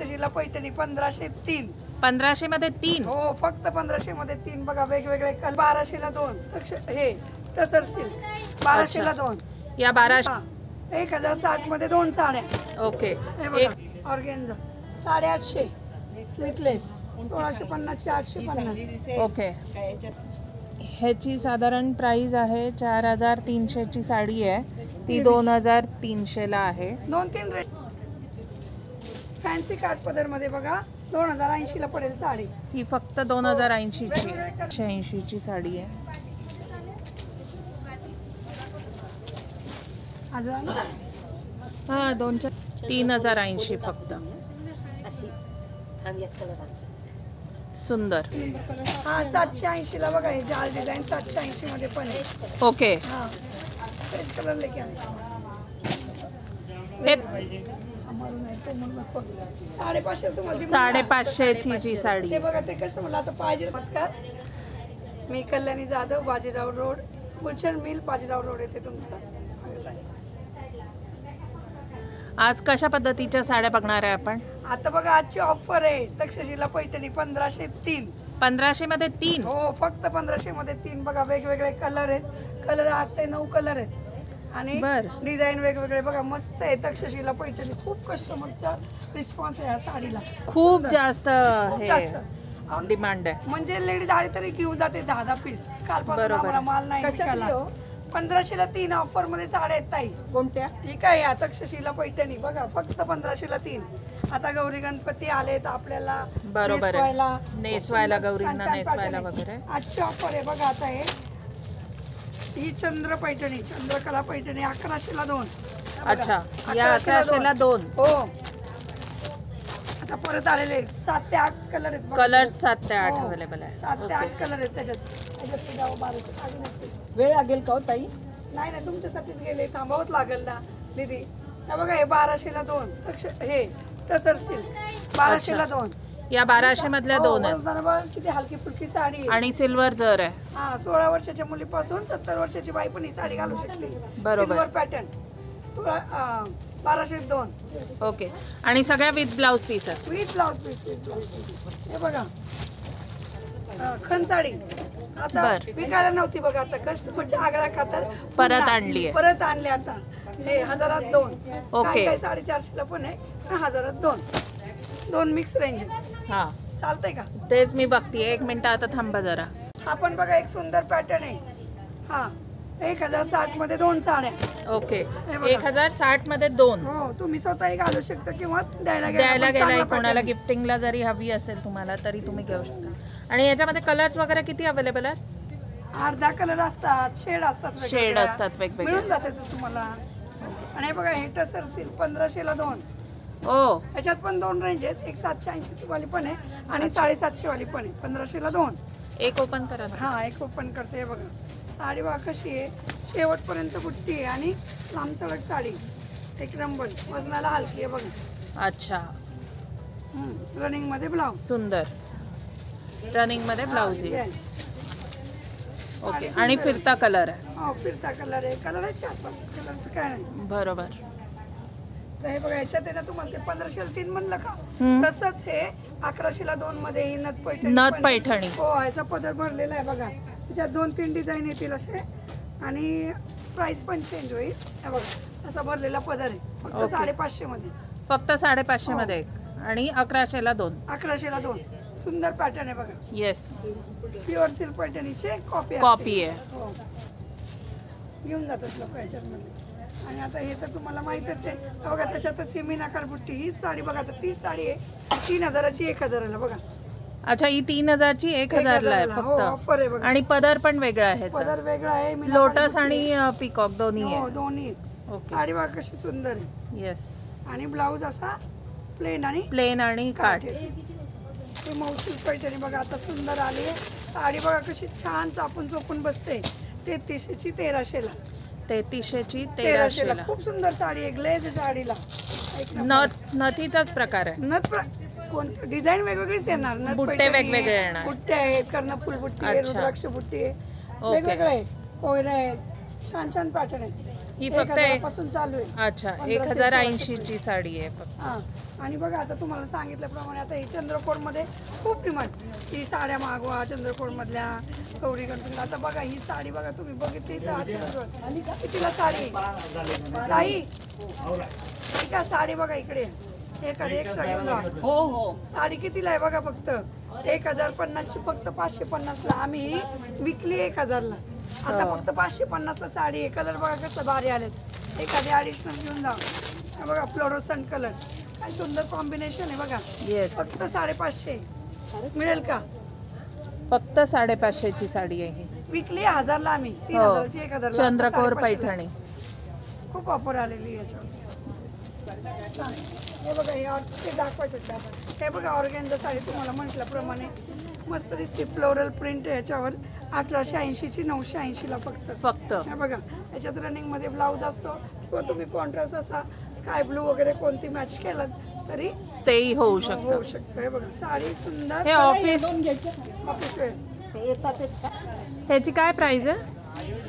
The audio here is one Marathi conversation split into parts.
तक्षशिला पैठणी 1503. 1500 मध्ये 3. हो फक्त 1500 मध्ये 3 बघा वेगवेगळे कलर. 1200 ला 2 हे टसर सिल्क 1200 ला 2. या 1200. 1060 मध्ये 2 साड्या. ओके. Organza 850 sleeveless 1650 850. ओके. ह्याची साधारण प्राइस आहे 4300 ची साडी आहे ती 2300 ला आहे. 2-3 रेट. फॅन्सी काठपदर मध्ये बघा 2080 ला पडेल साडी. ही फक्त 2080 ची 80 ची साडी आहे. अजून हा 3080 फक्त. सुंदर. हा 780 ला बघा हे जाल डिझाईन 780 मध्ये पण आहे. ओके. हा फ्रेश कलर लेके आले. हे 550 तुम्हाला 550 ची जी साडी. ते बघा ते कसं मला आता पाहिजे. नमस्कार मी Kalyani Jadhav Bajirao road Gulshan mill Bajirao road येथे तुमचं स्वागत आहे. आज कशा पद्धतीच्या साड्या बघणार आहे आपण? आता बघा आजची ऑफर आहे तक्षशिला पैठणी 1503. 1500 मध्ये 3. हो फक्त 1500 मध्ये 3 बघा वेगवेगळे कलर आहेत. कलर 8 ते 9 कलर आहेत आणि डिझाईन वेगवेगळे बघा मस्त आहे. तक्षशिला पैठणी खूप कस्टमरचा रिस्पॉन्स आहे या साडीला. खूप जास्त डिमांड आहे. म्हणजे लेडीज आली तरी घेऊन जाते 10-10 पीस. कालपासून आम्हाला माल नाही विकायला. 1500 ला 3 ऑफर मध्ये साड्या आहेत ताई. कोणत्या? ही काय तक्षशिला पैठणी बघा फक्त 1500 ला 3. आता गौरी गणपती आले तर आपल्याला बरोबर नेसवायला गौरींना नेसवायला वगैरे आजची ऑफर आहे बघा. आता ही चंद्र पैठणी चंद्रकला पैठणी 1100 ला 2. अच्छा या 1100 ला 2. हो आता परत आलेले 7 ते 8 कलर आहेत. कलर 7 ते 8 अवेलेबल आहे. 7 ते 8 कलर आहेत त्याच्यात. वेळ लागेल का ताई? नाही तुमच्यासाठीच गेले. थांबावंच लागेल ना दीदी. हे बघा हे 1200 ला 2 हे टसर सिल्क 1200 ला 2. या 1200 मधल्या 2 आहेत. किती हलकी फुलकी साडी आणि सिल्वर जर आहे. हा 16 वर्षाच्या मुलीपासून 70 वर्षाची बाई पण ही साडी घालू शकते. बरोबर. Silver pattern 1202. ओके. आणि सगळ्या विथ ब्लाउज पीस आहेत. विथ ब्लाउज पीस हे बघा खण साडी आता विकायला नव्हती बघा. आता कस्टमरच्या आग्रह खातर परत आणली आता हे 1000त 2. ओके. काय 450 ला पण आहे 1000त 2 मिक्स रेंज. हा चालतंय का? तेच मी बघतीये. 1 मिनिट आता थांबा जरा. आपण बघा एक सुंदर पॅटर्न आहे. हा 1060 मध्ये 2 साड्या. ओके. 1060 मध्ये 2. हो तुम्ही स्वतःही घालू शकता किंवा द्यायला गेला कोणाला गिफ्टिंगला जरी हवी असेल तुम्हाला तरी तुम्ही घेऊ शकता. आणि याच्यामध्ये कलर्स वगैरे किती अवेलेबल आहेत? 8-10 कलर असतात. शेड असतात वेगवेगळे मिळून जाते तुम्हाला. आणि हे बघा हे टसर सिल्क 1500 ला 2. ओ याच्यात पण 2 रेंज आहेत. एक 780 ची वाली पण आहे आणि 750 वाली पण आहे. 1500 ला 2. एक ओपन करा. हा एक ओपन करते. हे बघा साडी बघा कशी आहे. शेवटपर्यंत बुट्टी आहे आणि लांब चढक साडी. एक नंबर वजनाला हलकी आहे बघा. अच्छा. रनिंग मध्ये ब्लाउज. सुंदर रनिंग मध्ये ब्लाउज आहे. ओके. आणि फिरता कलर आहे. हो फिरता कलर आहे. कलर आहे 4-5 कलरचं काय नाही. बरोबर. तर हे बघा याच्यात आहे ना तुम्हाला ते 1500 ला 3 म्हणलं का तसंच हे 1100 ला 2 मध्ये ही नथ पैठणी. हो याचा पदर भरलेला आहे बघा. त्याच्यात 2-3 डिझाईन येतील असे आणि प्राइस पण चेंज होईल. हे बघा असा भरलेला पदर आहे फक्त 550 मध्ये. फक्त 550 मध्ये आणि 1100 ला 2. 1100 ला 2 सुंदर पॅटर्न आहे बघा. येस प्युअर सिल्क पैठणीचे कॉपी आहे. हो घेऊन जातात लोक याच्यामध्ये. आणि आता हे तर तुम्हाला माहितच आहे बघा. त्याच्यातच ही मीनाकार बुट्टी ही साडी बघा. तर ती साडी आहे 3000 ची 1000 ला बघा. अच्छा ही 3000 ची 1000 ला आहे फक्त. ऑफर आहे बघा. आणि पदर पण वेगळा आहे. पदर वेगळा आहे. लोटस आणि पिकॉक दोन्ही आहे. हो दोन्ही. साडी बघा कशी सुंदर आहे. येस. आणि ब्लाउज असा प्लेन आणि काठ. हे मौसूल पैठणी बघा आता सुंदर आली आहे. साडी बघा कशी छान चापून चोपून बसते. 3300 ची 1300 ला. 3300 ची 1300 ला. खूप सुंदर साडी आहे. ग्लेज साडीला नथीचाच प्रकार आहे. नथ डिझाईन वेगवेगळीच येणार. बुट्टे वेगवेगळे येणार. बुट्टे आहेत कर्णफूल बुट्टी आहे रुद्राक्ष बुट्टी आहे वेगवेगळे आहे. कोयरा आहेत. छान पॅटर्न आहेत. ही फक्त 1000 पासून चालू आहे. अच्छा 1080 ची साडी आहे फक्त. हा आणि बघा आता तुम्हाला सांगितल्याप्रमाणे आता ही चंद्रकोरमध्ये खूप डिमांड. ही साड्या मागवा चंद्रकोरमधल्या गौरी गणपतीला. आता बघा ही साडी बघा तुम्ही बघितली तर कितीला साडी ताई ठीक आहे. साडी बघा इकडे एक हो हो साडी कितीला आहे बघा फक्त 1050 ची फक्त 550ला. आम्ही ही विकली 1000ला. आता फक्त 550ला साडी आहे. कलर बघा कसं भारी आलेत. एखादी ॲडिशनल घेऊन जा. हा बघा फ्लोरोसंट कलर काय सुंदर कॉम्बिनेशन आहे बघा. येस फक्त 550 मिळेल का? फक्त 550 ची साडी आहे ही. विकली 1000ला आम्ही. हो 3000 ची 1000 चंद्रकोर पैठणी. खूप ऑफर आलेली याच्यावर. हे बघा हे दाखवायचं हे बघा ऑर्गेन्झा साडी तुम्हाला म्हटल्याप्रमाणे मस्त दिसते. फ्लोरल प्रिंट आहे याच्यावर. 1880 ची 980ला फक्त. हे बघा याच्यात रनिंग मध्ये ब्लाऊज असतो किंवा तुम्ही कॉन्ट्रास्ट असा स्काय ब्लू वगैरे कोणती मॅच केलं तरी तेही होऊ शकतं. होऊ शकतं. हे बघा साडी सुंदर. हे ऑफिस वेअर. ह्याची काय प्राइस आहे?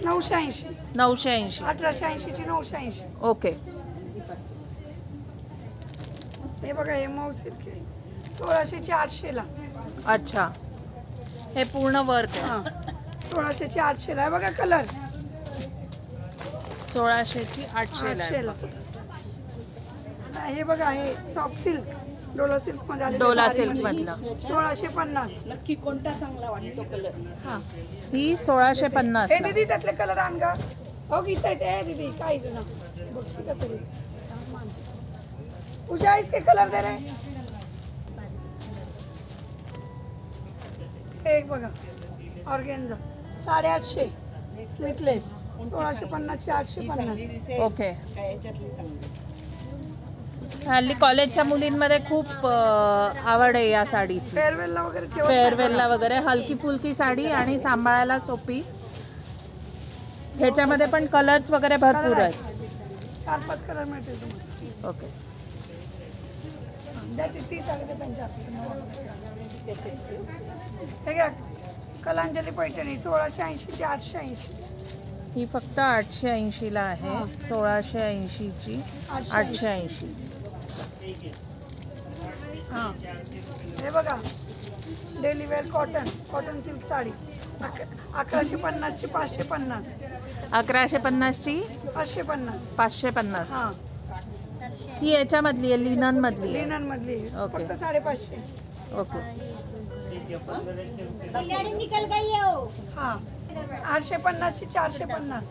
980. 980. 1880 ची 980. ओके. हे बघा हे मऊ सिल्क आहे 1600 ची 800ला. अच्छा हे पूर्ण वर्क आहे. हा 1600 ची 800ला आहे बघा कलर. 1600 ची 800ला आहे. 800ला. हे बघा हे सॉफ्ट सिल्क डोला सिल्क मध्ये आले. डोला सिल्क मधला 1650. नक्की कोणता चांगला वाटतो कलर? हा ही 1650 हे ला. दीदी त्यातले कलर आण गा. हो गीता येते दीदी काय ना बघती का तरी. पूजा इसके कलर दे रहे. एक बघा ऑर्गेन्झा 850 स्लीवलेस 1650 850. ओके. काय याच्यातली चांगली? हल्ली कॉलेजच्या मुलींमध्ये खूप आवड आहे या साडीची. फेअरवेलला वगैरे ठेवत फेअरवेलला वगैरे हलकी फुलकी साडी आणि सांभाळायला सोपी. ह्याच्यामध्ये पण कलर्स वगैरे भरपूर आहेत. 4-5 कलर मिळतील तुम्हाला. ओके. द्या ती 30 आले ते 55. हे घ्या कलांजली पैठणी 1680 ची 880. ही फक्त 880 ला आहे. 1680 ची 880. हां हे बघा daily wear cotton silk sari 1150 ची 550. 1150 ची 550. 550. हां ही याच्यामधली आहे लिनन मधली आहे. लिनन मधली ओके. फक्त 550. ओके. हां 850 ची 450.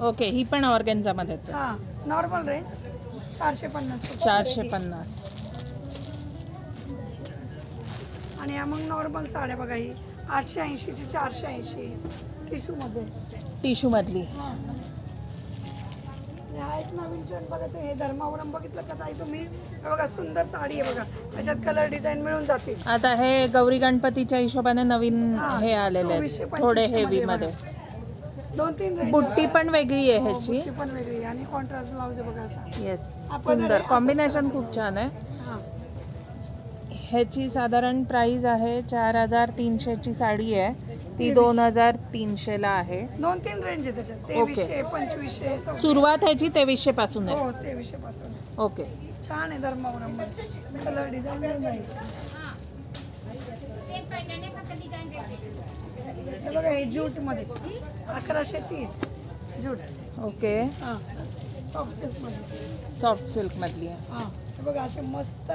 ओके ही पण ऑर्गेन्झा मध्येच आहे. हां नॉर्मल रेंज 450. 450. आणि मग नॉर्मल साड्या बघा ही 880 ची 480 टिश्यू मध्ये. टिश्यू मधली. हा एक नवीन ट्रेंड बघायचं हे धर्मावरम बघितलं का ताई तुम्ही. हे बघा सुंदर साडी आहे बघा त्याच्यात कलर डिझाईन मिळून जातील. आता हे गौरी गणपतीच्या हिशोबाने नवीन हे आलेले आहेत थोडे हेवी मध्ये. 2-3 रेंज. बुट्टी पण वेगळी आहे ह्याची. बुट्टी पण वेगळी आणि कॉन्ट्रास्ट ब्लाउज आहे बघा असा. येस सुंदर कॉम्बिनेशन खूप छान आहे. हां ह्याची साधारण प्राइस आहे 4300 ची साडी आहे. ती 2300 ला आहे. 2-3 रेंज आहे त्याच्यात. ओके. 2300 2500 2600. सुरुवात ह्याची 2300 पासून आहे. हो 2300 पासून. ओके. छान आहे धर्मावरम कलर डिझाईन मिळून जाईल. हे बघा हे ज्यूट मध्ये 1130 ज्यूट. ओके. हां सॉफ्ट सिल्क मध्ये. सॉफ्ट सिल्क मधली आहे. हां हे बघा असे मस्त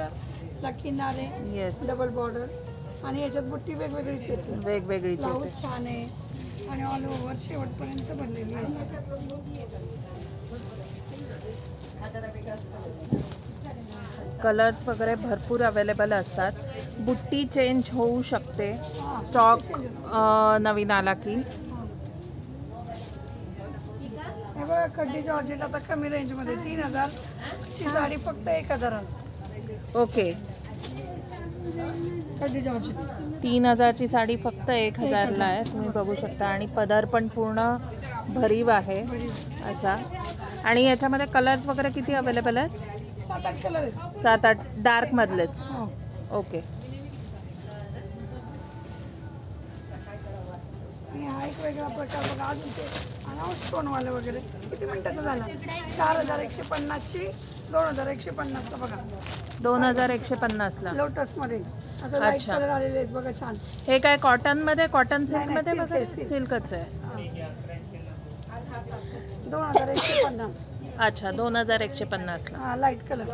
ला किनारे येस डबल बॉर्डर आणि याच्यात बुट्टी वेगवेगळीच येते. वेगवेगळीच ब्लाऊज येते. छान आहे आणि ऑल ओव्हर शेवटपर्यंत भरलेली असते. कलर्स वगैरे भरपूर अवेलेबल असतात. बुट्टी चेंज होऊ शकते स्टॉक नवीन आला की. हे बघा खड्डी जॉर्जेट आता कमी रेंजमध्ये 3000 ची साडी फक्त 1000. ओके. खड्डी जॉर्जेट 3000 ची साडी फक्त 1000 ला आहे. तुम्ही बघू शकता आणि पदर पण पूर्ण भरीव आहे असा. आणि याच्यामध्ये कलर्स वगैरे किती अवेलेबल आहेत? 7-8 कलर आहेत. 7-8 डार्क मधलेच. हो. ओके. आणि हा एक वेगळा प्रकार बघा. अजून ते स्टोनवाले वगैरे. किती मिनिटाचा झाला? 4150ची 2150ला बघा. 2150ला. लोटस मध्ये आता लाईट कलर आलेले आहेत बघा छान. हे काय कॉटन मध्ये, कॉटन सिल्क नाही, मध्ये silk बघा. आहे, silk. सिल्कच आहे. 2150. अच्छा 2150ला. हा लाईट कलर.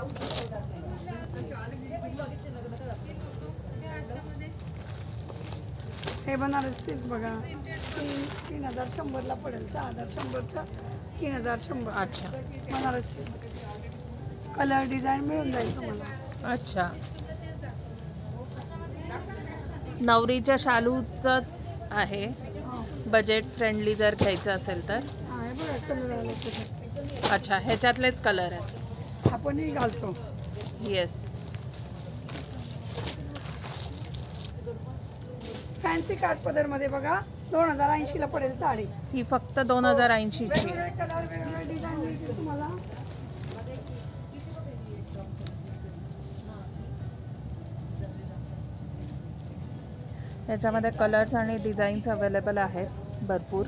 हे बनारस सिल्क बघा. 3100ला पडेल. 6100चं 3100. अच्छा बनारस सिल्क. कलर डिझाईन मिळून जाईल तुम्हाला. अच्छा. नवरीच्या शालूचंच आहे. बजेट फ्रेंडली जर घ्यायचं असेल तर. हा हे बघा कलर आले त्याच्यात. अच्छा ह्याच्यातलेच कलर आहेत. आपणही घालतो. येस. फॅन्सी काठपदर मध्ये बघा 2080ला पडेल साडी. ही फक्त 2080ची आहे. वेगवेगळे कलर वेगवेगळे डिझाईन मिळतील तुम्हाला. याच्यामध्ये कलर्स आणि डिझाईन्स अवेलेबल आहेत भरपूर.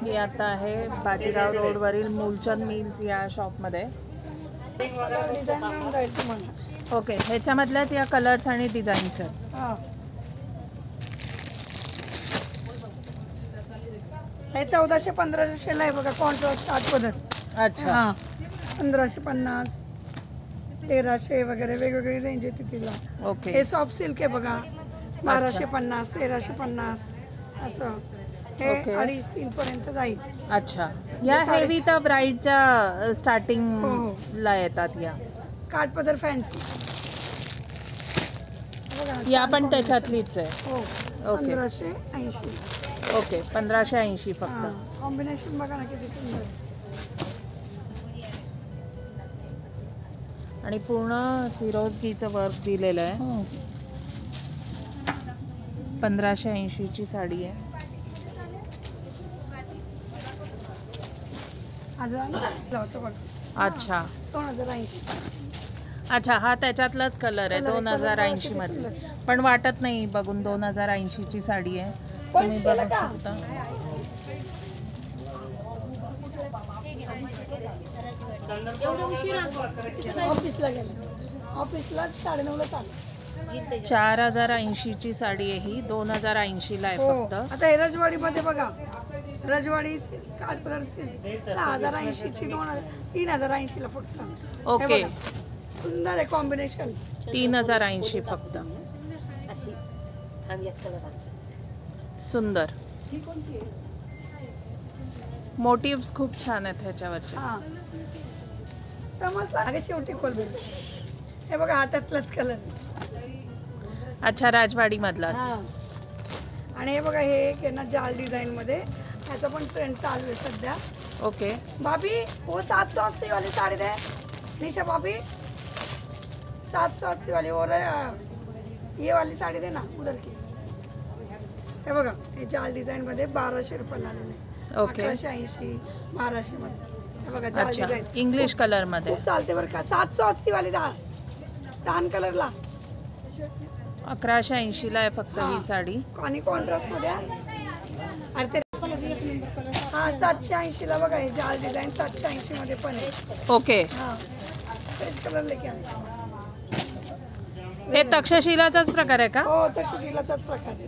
मी आता आहे बाजीराव रोडवरील मूलचंद मिल्स या शॉपमध्ये. कलर डिझाईन मिळून जाईल तुम्हाला. ओके ह्याच्यामधल्याच या कलर्स आणि डिझाईन्स आहेत. हा हे 1400-1500ला आहे बघा. कॉन्ट्रास्ट काठपदर. अच्छा. हा 1550 1300 वगैरे वेगवेगळी रेंज येते तिला. ओके. हे सॉफ्ट सिल्क आहे बघा. 1250 1350 असं. हे ओके. 2.5-3 पर्यंत जाईल. अच्छा. या हेवी तर ब्राईडच्या स्टार्टिंगला येतात या. काठपदर फॅन्सी बघा. या पण त्याच्यातलीच आहे. हो ओके. 1580. ओके 1580 फक्त. कॉम्बिनेशन बघा ना किती सुंदर. आणि पूर्ण सिरोजगीचं वर्क दिलेलं आहे. 1580ची साडी आहे. अजून होतं बघा. अच्छा 2080. अच्छा हा त्याच्यातलाच कलर आहे 2080 मध्ये. पण वाटत नाही बघून 2080ची साडी आहे. तुम्ही बघू शकता. ऑफिसला गेले. ऑफिसला 9:30ला चालू. 4080ची साडी आहे ही. 2080ला आहे हो. फक्त. आता हे रजवाडीमध्ये बघा. रजवाडी काठपदर 6080ची 3080ला फक्त. ओके. हे बघा. सुंदर आहे कॉम्बिनेशन. 3080 फक्त. अशी सुंदर. मोटिव्स खूप छान आहेत ह्याच्यावरचे. हा समजला अगं शेवटी खोल. हे बघा हातातलाच कलर. अच्छा राजवाडी मधलाच. हा आणि हे बघा हे एक आहे ना जाल डिझाईन मध्ये. ह्याचा पण ट्रेंड चालू आहे सध्या. ओके. भाभी वो 780 वाली साड़ी दे. निशा भाभी 780 वाली और ये वाली साड़ी दे ना उधर की. हे बघा हे जाल डिझाईन मध्ये 1200 रुपयाला आलेले. ओके. 1180 1200 मध्ये. हे बघा जाल अच्छा डिझाईन इंग्लिश कलर मध्ये. खूप चालते बरं का. 780 वाली डान कलरला 1180ला आहे फक्त ही साडी. आणि कॉन्ट्रास्ट मध्ये अरे ते हा 780ला बघा हे जाल डिझाईन 780 मध्ये पण आहे. ओके. हा फ्रेश कलर लेके आले. हे तक्षशिलाचाच प्रकार आहे का? हो तक्षशिलाचाच प्रकार आहे.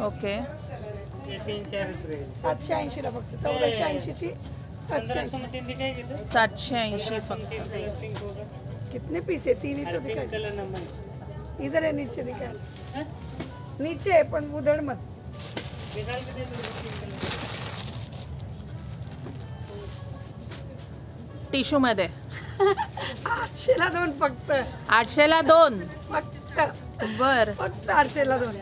ओके. 780ला फक्त. 1480ची 780. 780 फक्त. कितने पीस है? 3 ही तो दिखाई. इधर है नीचे दिखाई. नीचे है पण उधर मत. टिश्यू मध्ये 800ला 2 फक्त. 800ला 2 फक्त बर. फक्त 800ला 2.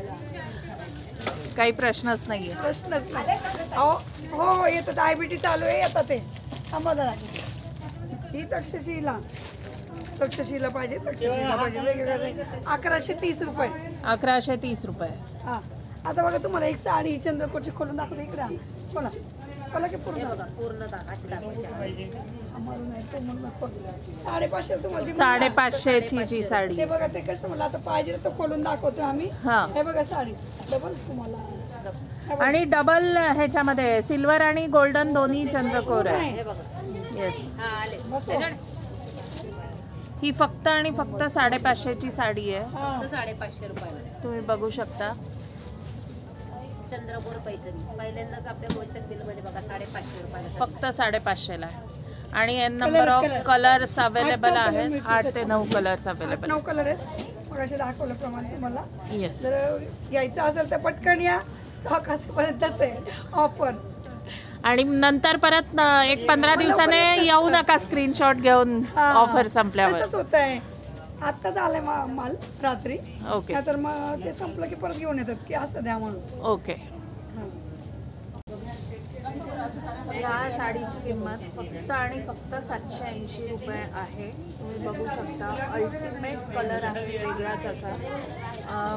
काही प्रश्नच नाहीये. प्रश्नच नाही. अहो हो येतं डायबिटीज चालू आहे. येतं ते थांबा जरा. ही तक्षशिला पाहिजे. तक्षशिला पाहिजे. वेगवेगळे 1130 रुपये. 1130 रुपये. हा आता बघा तुम्हाला एक साडी चंद्रकोरची खोलून दाखवते. इकडे बोला बोला की पूर्ण आम्हाला नाही तो म्हणून नको. 550 तुम्हाला ती 550ची ची साडी. ते बघा ते कसं मला आता पाहिजे तर खोलून दाखवतो आम्ही. हा. हे बघा साडी डबल तुम्हाला आणि डबल ह्याच्यामध्ये सिल्वर आणि गोल्डन दोन्ही चंद्रकोर आहे. येस. ही फक्त आणि फक्त 550ची साडी आहे. फक्त 550 रुपयाला तुम्ही बघू शकता. चंद्रकोर पैठणी पहिल्यांदाच आपल्या होलसेल बिल मध्ये बघा 550 रुपयाला. फक्त 550ला आहे. आणि नंबर ऑफ कलर्स अवेलेबल आहेत. 8 ते 9 कलर्स अवेलेबल. 9 कलर आहेत मगाशी दाखवल्याप्रमाणे तुम्हाला. येस. जर यायचं असेल तर पटकन या, स्टॉक असेपर्यंतच आहे ऑफर. आणि नंतर परत एक 15 दिवसाने येऊ नका स्क्रीनशॉट घेऊन ऑफर संपल्यावर. तसंच होत आहे. आत्ताच आलाय माल रात्री. ओके. तर मग ते संपलं की परत घेऊन येतात की असं द्या म्हणून. ओके. या साडीची किंमत फक्त आणि फक्त 780 रुपये आहे. तुम्ही बघू शकता. अल्टिमेट कलर आहे वेगळाच असा.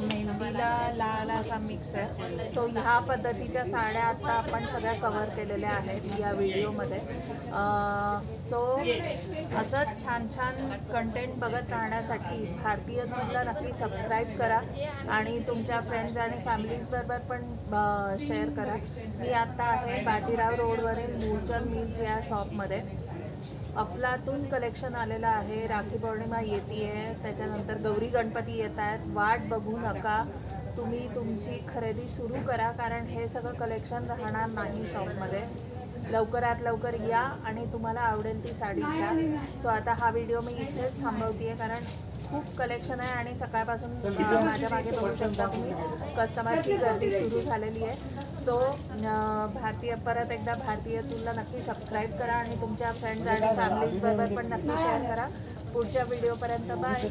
मेहंदीला लाल असा मिक्स आहे. सो ह्या पद्धतीच्या साड्या आता आपण सगळ्या कव्हर केलेल्या आहेत या व्हिडिओमध्ये. सो असंच छान छान कंटेंट बघत राहण्यासाठी भारतीय चूलला नक्की सबस्क्राईब करा आणि तुमच्या फ्रेंड्स आणि फॅमिलीजबरोबर पण शेअर करा. मी आत्ता आहे बाजीराव रोडवरील मूलचंद मिल्स या शॉपमध्ये. अफलातून कलेक्शन आलेलं आहे. राखी पौर्णिमा येते आहे, त्याच्यानंतर गौरी गणपती येत आहेत. वाट बघू नका, तुम्ही तुमची खरेदी सुरू करा, कारण हे सगळं कलेक्शन राहणार नाही शॉपमध्ये. लवकरात लवकर या आणि तुम्हाला आवडेल ती साडी घ्या. सो आता हा व्हिडिओ मी इथेच थांबवते आहे, कारण खूप कलेक्शन आहे आणि सकाळपासून माझ्या मागे बघू शकता तुम्ही कस्टमरची गर्दी सुरू झालेली आहे. सो परत एकदा भारतीय चूलला नक्की सबस्क्राईब करा आणि तुमच्या फ्रेंड्स आणि फॅमिलीजबरोबर पण नक्की शेअर करा. पुढच्या व्हिडिओपर्यंत बाय.